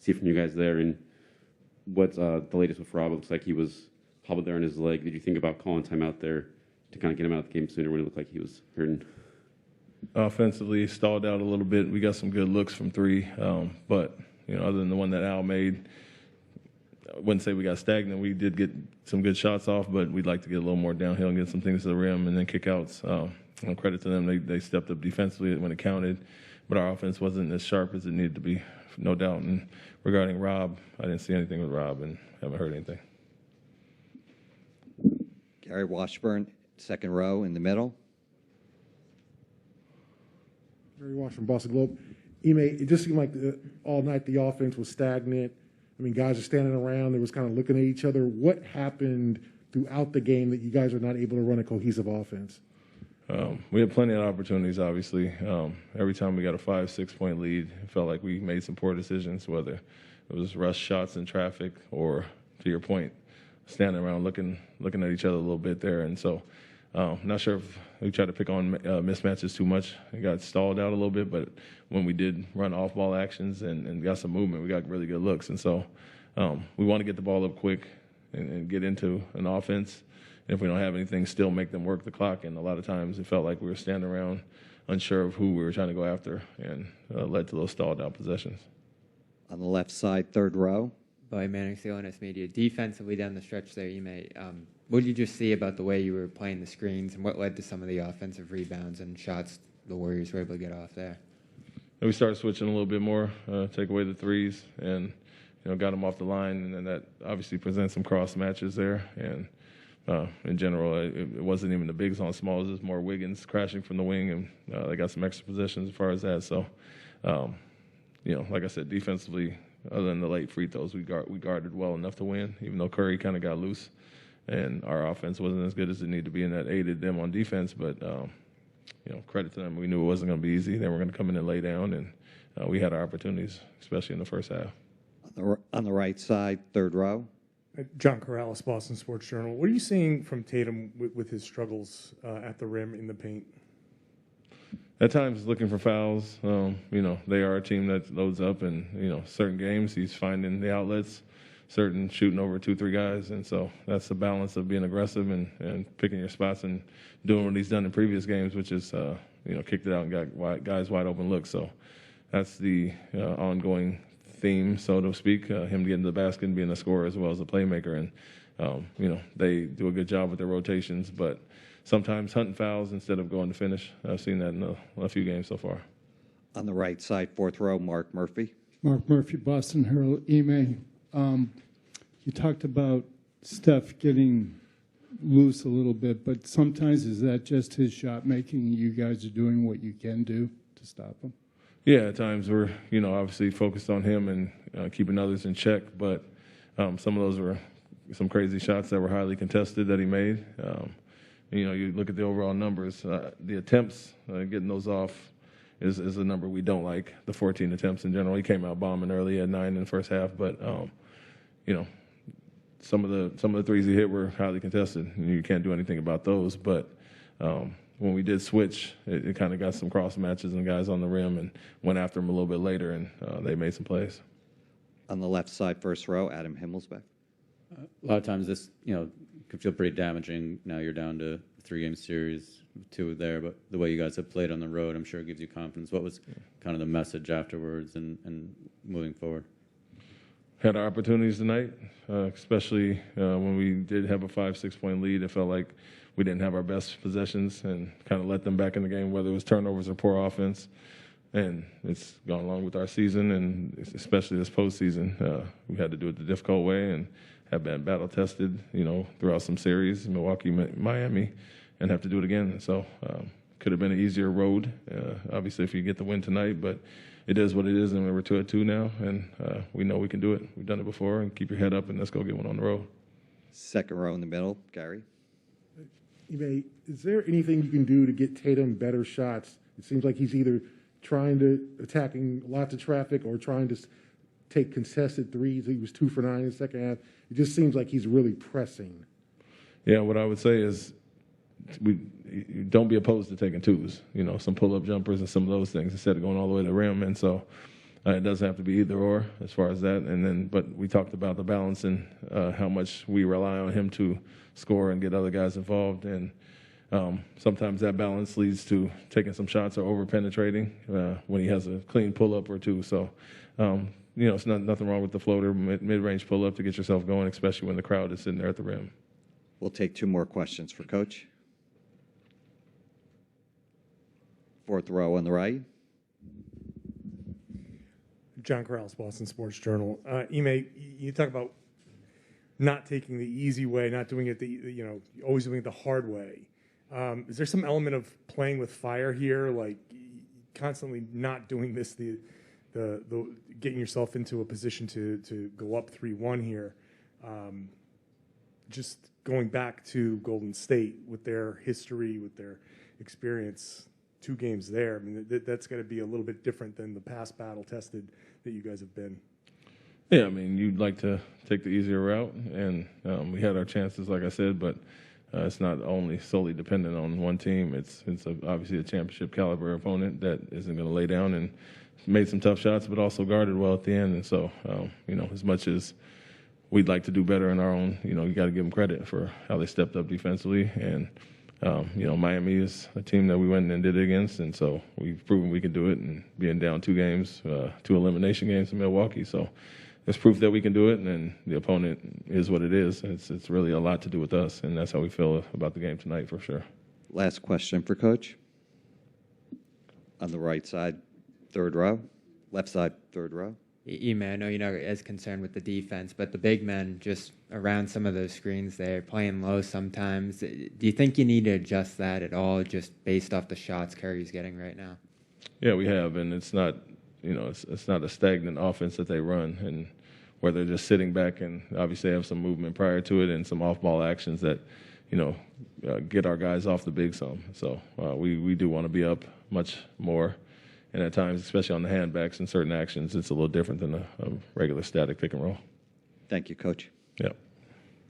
see from you guys there. And what's the latest with Rob? It looks like he was hobbled there on his leg. Did you think about calling time out there to kind of get him out of the game sooner when it looked like he was hurting? Offensively, stalled out a little bit. We got some good looks from three, but other than the one that Al made, I wouldn't say we got stagnant. We did get some good shots off, but we'd like to get a little more downhill and get some things to the rim and then kickouts. Credit to them, they stepped up defensively when it counted, but our offense wasn't as sharp as it needed to be, no doubt. And regarding Rob, I didn't see anything with Rob and haven't heard anything. Gary Washburn, second row in the middle. Gary Washburn, Boston Globe. Ime, it just seemed like all night the offense was stagnant. I mean, guys are standing around. They was kind of looking at each other. What happened throughout the game that you guys are not able to run a cohesive offense? We had plenty of opportunities, obviously. Every time we got a 5-6 point lead, it felt like we made some poor decisions, whether it was rush shots in traffic or, to your point, standing around looking at each other a little bit there. And so not sure if we tried to pick on mismatches too much. It got stalled out a little bit, but when we did run off-ball actions and got some movement, we got really good looks. And so we want to get the ball up quick and get into an offense. And if we don't have anything, still make them work the clock. And a lot of times it felt like we were standing around unsure of who we were trying to go after, and led to those stalled out possessions. On the left side, third row. By Manning, CLNS Media. Defensively down the stretch there, Ime, what did you just see about the way you were playing the screens, and what led to some of the offensive rebounds and shots the Warriors were able to get off there? And we started switching a little bit more, take away the threes, and got them off the line, and then that obviously presents some cross matches there. And in general, it wasn't even the bigs on smalls; it was more Wiggins crashing from the wing, and they got some extra possessions as far as that. So, like I said, defensively, other than the late free throws, we guarded well enough to win, even though Curry kind of got loose. And our offense wasn't as good as it needed to be, and that aided them on defense. But, credit to them. We knew it wasn't going to be easy. They were going to come in and lay down, and we had our opportunities, especially in the first half. On the right side, third row. John Corrales, Boston Sports Journal. What are you seeing from Tatum with his struggles at the rim in the paint? At times, looking for fouls. They are a team that loads up, and, certain games he's finding the outlets, certain shooting over 2-3 guys. And so that's the balance of being aggressive and picking your spots and doing what he's done in previous games, which is, kicked it out and got guys wide open looks. So that's the ongoing theme, so to speak, him getting to the basket and being a scorer as well as a playmaker. And, they do a good job with their rotations, but sometimes hunting fouls instead of going to finish. I've seen that in a few games so far. On the right side, fourth row, Mark Murphy. Mark Murphy, Boston Herald. Ime, you talked about Steph getting loose a little bit, but sometimes is that just his shot making? You guys are doing what you can do to stop him? Yeah, at times we're, obviously focused on him and keeping others in check, but some of those were some crazy shots that were highly contested that he made. You look at the overall numbers, the attempts, getting those off is a number we don't like, the 14 attempts in general. He came out bombing early at 9 in the first half, but, some of the threes he hit were highly contested, and you can't do anything about those. But when we did switch, it kind of got some cross matches and guys on the rim and went after him a little bit later, and they made some plays. On the left side, first row, Adam Himmelsbeck. A lot of times this, could feel pretty damaging. Now you're down to a 3-game series, 2 there, but the way you guys have played on the road, I'm sure it gives you confidence. What was kind of the message afterwards and moving forward? Had our opportunities tonight, especially when we did have a 5-6 point lead. It felt like we didn't have our best possessions and kind of let them back in the game, whether it was turnovers or poor offense. And it's gone along with our season, and especially this postseason. We had to do it the difficult way and have been battle tested, throughout some series, Milwaukee, Miami, and have to do it again. So could have been an easier road, obviously, if you get the win tonight, but it is what it is, and we're 2-2 now, and we know we can do it. We've done it before, and keep your head up, and let's go get one on the road. Second row in the middle, Gary. Ime, is there anything you can do to get Tatum better shots? It seems like he's either attacking lots of traffic or trying to take contested threes. He was 2 for 9 in the second half. It just seems like he's really pressing. Yeah, what I would say is don't be opposed to taking twos, some pull-up jumpers and some of those things instead of going all the way to the rim. And so it doesn't have to be either or as far as that. And then, but we talked about the balance and how much we rely on him to score and get other guys involved. And sometimes that balance leads to taking some shots or over penetrating when he has a clean pull up or two. So, it's nothing wrong with the floater mid-range pull up to get yourself going, especially when the crowd is sitting there at the rim. We'll take 2 more questions for Coach. Fourth row on the right. John Corrales, Boston Sports Journal. Ime, you talk about not taking the easy way, not doing it always doing it the hard way. Is there some element of playing with fire here, like constantly not doing this, the getting yourself into a position to go up 3-1 here? Just going back to Golden State with their history, with their experience, 2 games there. I mean, that's got to be a little bit different than the past battle tested that you guys have been. Yeah, I mean, you'd like to take the easier route, and we had our chances, like I said, but it's not only solely dependent on one team. It's obviously a championship caliber opponent that isn't going to lay down and made some tough shots, but also guarded well at the end. And so, as much as we'd like to do better in our own, you got to give them credit for how they stepped up defensively. And, Miami is a team that we went and did it against. And so we've proven we can do it, and being down 2 games, 2 elimination games in Milwaukee. So it's proof that we can do it, and then the opponent is what it is. It's really a lot to do with us, and that's how we feel about the game tonight for sure. Last question for Coach. On the right side, third row. Left side, third row. Ime, I know you're not as concerned with the defense, but the big men just around some of those screens there, playing low sometimes. Do you think you need to adjust that at all, just based off the shots Curry's getting right now? Yeah, we have, and it's not, it's not a stagnant offense that they run, and where they're just sitting back and obviously have some movement prior to it and some off-ball actions that, get our guys off the big some. So we do want to be up much more. And at times, especially on the handbacks and certain actions, it's a little different than a regular static pick and roll. Thank you, Coach. Yeah.